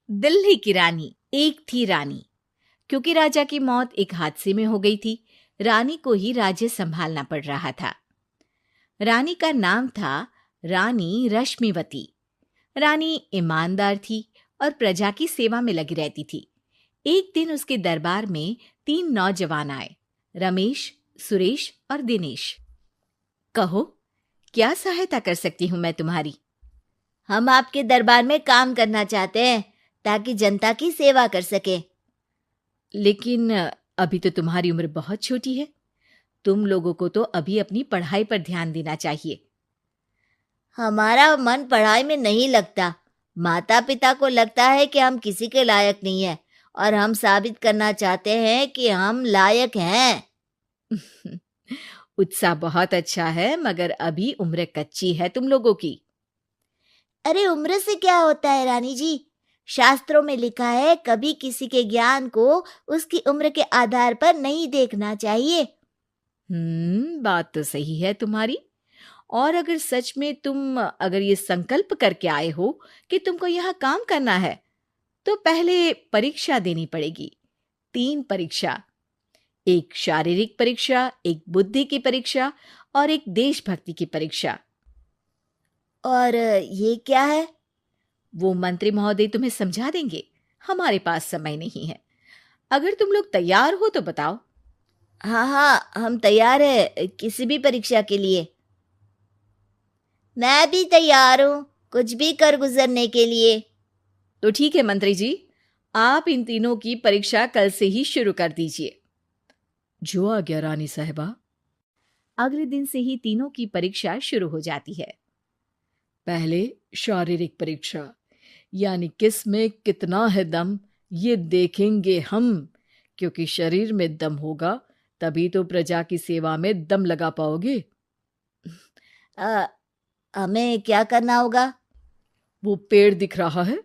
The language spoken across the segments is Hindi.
दिल्ली की रानी। एक थी रानी। क्योंकि राजा की मौत एक हादसे में हो गई थी, रानी को ही राज्य संभालना पड़ रहा था। रानी का नाम था रानी रश्मिवती। रानी ईमानदार थी और प्रजा की सेवा में लगी रहती थी। एक दिन उसके दरबार में 3 नौजवान आए, रमेश, सुरेश और दिनेश। कहो, क्या सहायता कर सकती हूँ मैं तुम्हारी? हम आपके दरबार में काम करना चाहते हैं ताकि जनता की सेवा कर सके। लेकिन अभी तो तुम्हारी उम्र बहुत छोटी है। तुम लोगों को तो अभी अपनी पढ़ाई पर ध्यान देना चाहिए। हमारा मन पढ़ाई में नहीं लगता। माता पिता को लगता है कि हम किसी के लायक नहीं है और हम साबित करना चाहते हैं कि हम लायक हैं। उत्साह बहुत अच्छा है, मगर अभी उम्र कच्ची है तुम लोगों की। अरे उम्र से क्या होता है रानी जी? शास्त्रों में लिखा है कभी किसी के ज्ञान को उसकी उम्र के आधार पर नहीं देखना चाहिए। बात तो सही है तुम्हारी। और अगर सच में तुम अगर ये संकल्प करके आए हो कि तुमको यहाँ काम करना है, तो पहले परीक्षा देनी पड़ेगी। 3 परीक्षा, एक शारीरिक परीक्षा, एक बुद्धि की परीक्षा और एक देशभक्ति की परीक्षा। और ये क्या है? वो मंत्री महोदय तुम्हें समझा देंगे। हमारे पास समय नहीं है। अगर तुम लोग तैयार हो तो बताओ। हाँ हाँ, हम तैयार है किसी भी परीक्षा के लिए। मैं भी तैयार हूँ कुछ भी कर गुजरने के लिए। तो ठीक है मंत्री जी, आप इन तीनों की परीक्षा कल से ही शुरू कर दीजिए। जो आ गया रानी साहिबा। अगले दिन से ही तीनों की परीक्षा शुरू हो जाती है। पहले शारीरिक परीक्षा, यानी किस में कितना है दम, ये देखेंगे हम। क्योंकि शरीर में दम होगा तभी तो प्रजा की सेवा में दम लगा पाओगे। हमें क्या करना होगा? वो पेड़ दिख रहा है,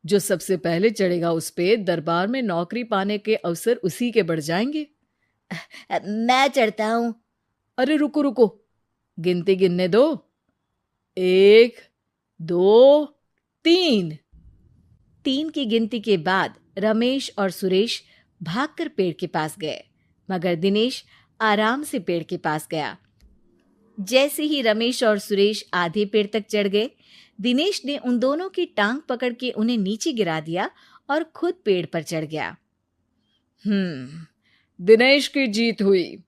जो सबसे पहले चढ़ेगा उस पे दरबार में नौकरी पाने के अवसर उसी के बढ़ जाएंगे। मैं चढ़ता हूँ। अरे रुको रुको, गिनती गिनने दो। 1, 2, 3। 3 की गिनती के बाद रमेश और सुरेश भागकर पेड़ के पास गए, मगर दिनेश आराम से पेड़ के पास गया। जैसे ही रमेश और सुरेश आधे पेड़ तक चढ़ गए, दिनेश ने उन दोनों की टांग पकड़ के उन्हें नीचे गिरा दिया और खुद पेड़ पर चढ़ गया। दिनेश की जीत हुई।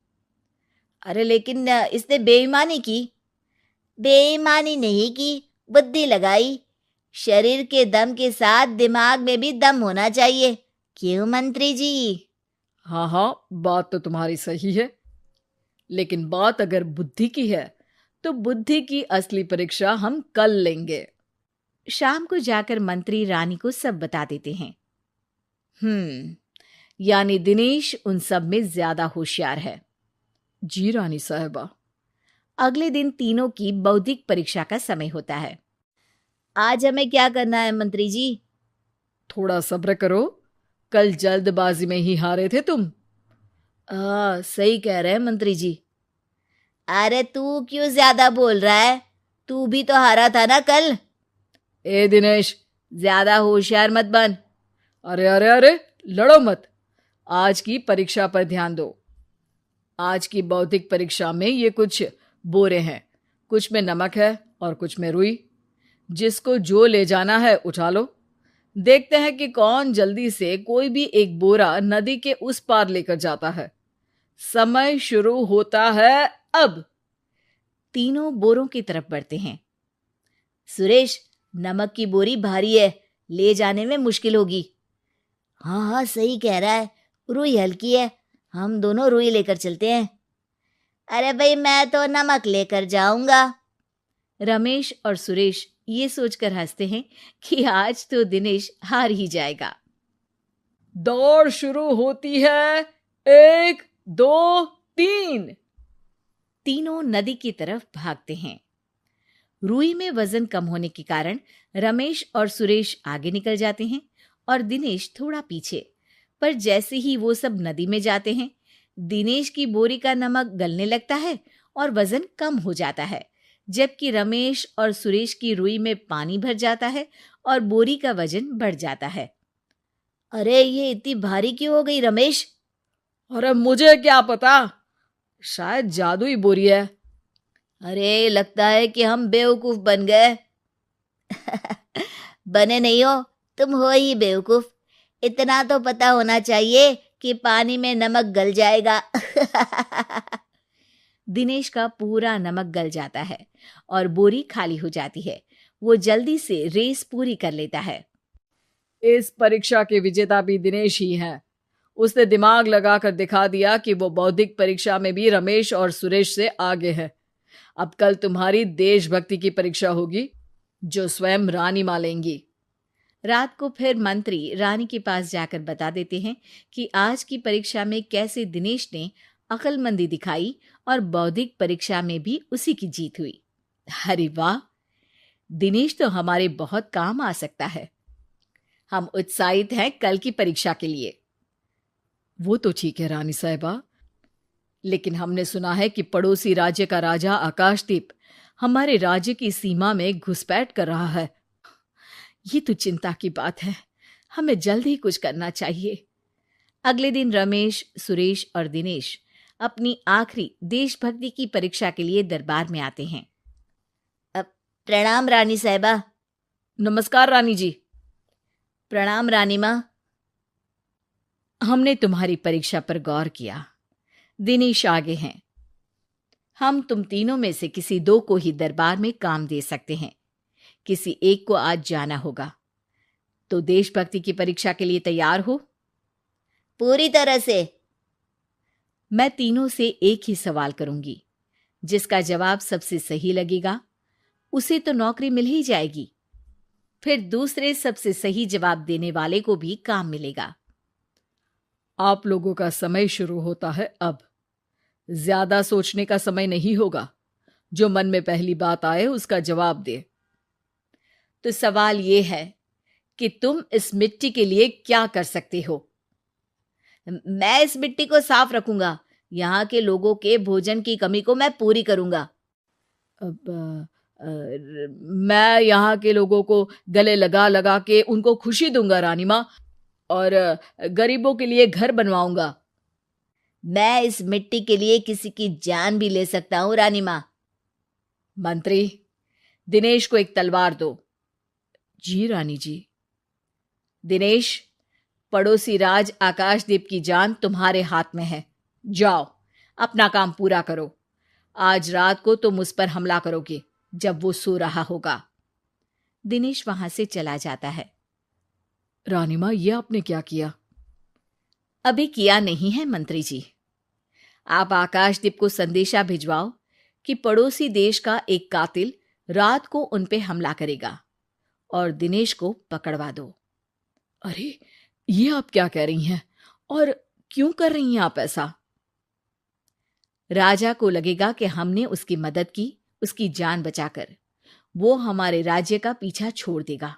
अरे लेकिन इसने बेईमानी की। बेईमानी नहीं की, बुद्धि लगाई। शरीर के दम के साथ दिमाग में भी दम होना चाहिए। क्यों मंत्री जी? हाँ हाँ, बात तो तुम्हारी सही है, लेकिन बात अगर बुद्धि की है तो बुद्धि की असली परीक्षा हम कल लेंगे। शाम को जाकर मंत्री रानी को सब बता देते हैं। यानी दिनेश उन सब में ज्यादा होशियार है। जी रानी साहिबा। अगले दिन तीनों की बौद्धिक परीक्षा का समय होता है। आज हमें क्या करना है मंत्री जी? थोड़ा सब्र करो, कल जल्दबाजी में ही हारे थे तुम। सही कह रहे हैं मंत्री जी। अरे तू क्यों ज्यादा बोल रहा है? तू भी तो हारा था ना कल। ए दिनेश, ज्यादा होशियार मत बन। अरे अरे अरे, लड़ो मत। आज की परीक्षा पर ध्यान दो। आज की बौद्धिक परीक्षा में ये कुछ बोरे हैं, कुछ में नमक है और कुछ में रुई। जिसको जो ले जाना है उठा लो। देखते हैं कि कौन जल्दी से कोई भी एक बोरा नदी के उस पार लेकर जाता है। समय शुरू होता है अब। तीनों बोरों की तरफ बढ़ते हैं। सुरेश, नमक की बोरी भारी है, ले जाने में मुश्किल होगी। हाँ हाँ, सही कह रहा है, रुई हल्की है, हम दोनों रुई लेकर चलते हैं। अरे भाई, मैं तो नमक लेकर जाऊंगा। रमेश और सुरेश ये सोचकर हंसते हैं कि आज तो दिनेश हार ही जाएगा। दौड़ शुरू होती है। 1, 2, 3। तीनों नदी की तरफ भागते हैं। रुई में वजन कम होने के कारण रमेश और सुरेश आगे निकल जाते हैं और दिनेश थोड़ा पीछे। पर जैसे ही वो सब नदी में जाते हैं, दिनेश की बोरी का नमक गलने लगता है और वजन कम हो जाता है, जबकि रमेश और सुरेश की रुई में पानी भर जाता है और बोरी का वजन बढ़ जाता है। अरे ये इतनी भारी क्यों हो गई रमेश? अरे मुझे क्या पता, शायद जादुई बोरी है। अरे लगता है कि हम बेवकूफ बन गए। बने नहीं हो, तुम हो ही बेवकूफ। इतना तो पता होना चाहिए कि पानी में नमक गल जाएगा। दिनेश का पूरा नमक गल जाता है और बोरी खाली हो जाती है। वो जल्दी से रेस पूरी कर लेता है। इस परीक्षा के विजेता भी दिनेश ही हैं। उसने दिमाग लगाकर दिखा दिया कि वो बौद्धिक परीक्षा में भी रमेश और सुरेश से आगे है। अब कल तुम्हारी देशभक्ति की परीक्षा होगी, जो स्वयं रानी मां लेंगी। रात को फिर मंत्री रानी के पास जाकर बता देते हैं कि आज की परीक्षा में कैसे दिनेश ने अक्लमंदी दिखाई और बौद्धिक परीक्षा में भी उसी की जीत हुई। अरे वाह, दिनेश तो हमारे बहुत काम आ सकता है। हम उत्साहित हैं कल की परीक्षा के लिए। वो तो ठीक है रानी साहिबा, लेकिन हमने सुना है कि पड़ोसी राज्य का राजा आकाशदीप हमारे राज्य की सीमा में घुसपैठ कर रहा है। ये तो चिंता की बात है। हमें जल्द ही कुछ करना चाहिए। अगले दिन रमेश, सुरेश और दिनेश अपनी आखिरी देशभक्ति की परीक्षा के लिए दरबार में आते हैं। प्रणाम रानी साहिबा। नमस्कार रानी जी। प्रणाम रानी माँ। हमने तुम्हारी परीक्षा पर गौर किया। दिनेश आगे हैं। हम तुम तीनों में से किसी दो को ही दरबार में काम दे सकते हैं। किसी एक को आज जाना होगा। तो देशभक्ति की परीक्षा के लिए तैयार हो? पूरी तरह से। मैं तीनों से एक ही सवाल करूंगी। जिसका जवाब सबसे सही लगेगा उसे तो नौकरी मिल ही जाएगी। फिर दूसरे सबसे सही जवाब देने वाले को भी काम मिलेगा। आप लोगों का समय शुरू होता है अब। ज्यादा सोचने का समय नहीं होगा। जो मन में पहली बात आए उसका जवाब दे। तो सवाल यह है कि तुम इस मिट्टी के लिए क्या कर सकते हो? मैं इस मिट्टी को साफ रखूंगा। यहाँ के लोगों के भोजन की कमी को मैं पूरी करूंगा। मैं यहाँ के लोगों को गले लगा लगा के उनको खुशी दूंगा रानी माँ, और गरीबों के लिए घर बनवाऊंगा। मैं इस मिट्टी के लिए किसी की जान भी ले सकता हूँ रानी माँ। मंत्री, दिनेश को एक तलवार दो। जी रानी जी। दिनेश, पड़ोसी राज आकाशदीप की जान तुम्हारे हाथ में है। जाओ, अपना काम पूरा करो। आज रात को तुम उस पर हमला करोगे जब वो सो रहा होगा। दिनेश वहां से चला जाता है। रानी मां, ये आपने क्या किया? अभी किया नहीं है मंत्री जी। आप आकाशदीप को संदेशा भिजवाओ कि पड़ोसी देश का एक कातिल रात को उन पे हमला करेगा और दिनेश को पकड़वा दो। अरे, ये आप क्या कह रही हैं और क्यों कर रही हैं आप ऐसा? राजा को लगेगा कि हमने उसकी मदद की, उसकी जान बचाकर। वो हमारे राज्य का पीछा छोड़ देगा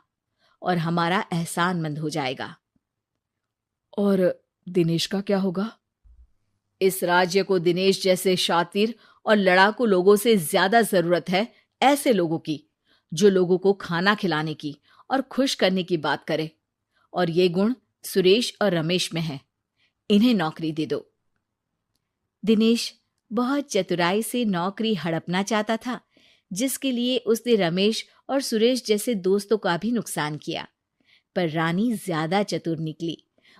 और हमारा एहसानमंद हो जाएगा। और दिनेश का क्या होगा? इस राज्य को दिनेश जैसे शातिर और लड़ाकू लोगों से ज्यादा जरूरत है, ऐसे लोगों की जो लोगों को खाना खिलाने की और खुश करने की बात करे। और ये गुण सुरेश और रमेश में है। इन्हें नौकरी दे दो। दिनेश बहुत चतुराई से नौकरी हड़पना चाहता था, जिसके लिए उसने रमेश और सुरेश जैसे दोस्तों का भी नुकसान किया। पर रानी ज्यादा चतुर निकली।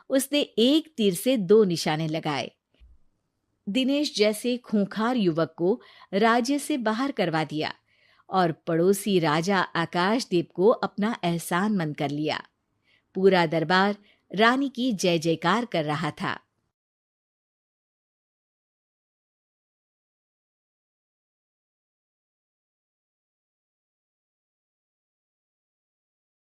उसने एक तीर से दो निशाने लगाए। दिनेश जैसे खूंखार युवक को राज्य से बाहर करवा दिया और पड़ोसी राजा आकाशदीप को अपना एहसानमंद कर लिया। पूरा दरबार रानी की जय जयकार कर रहा था।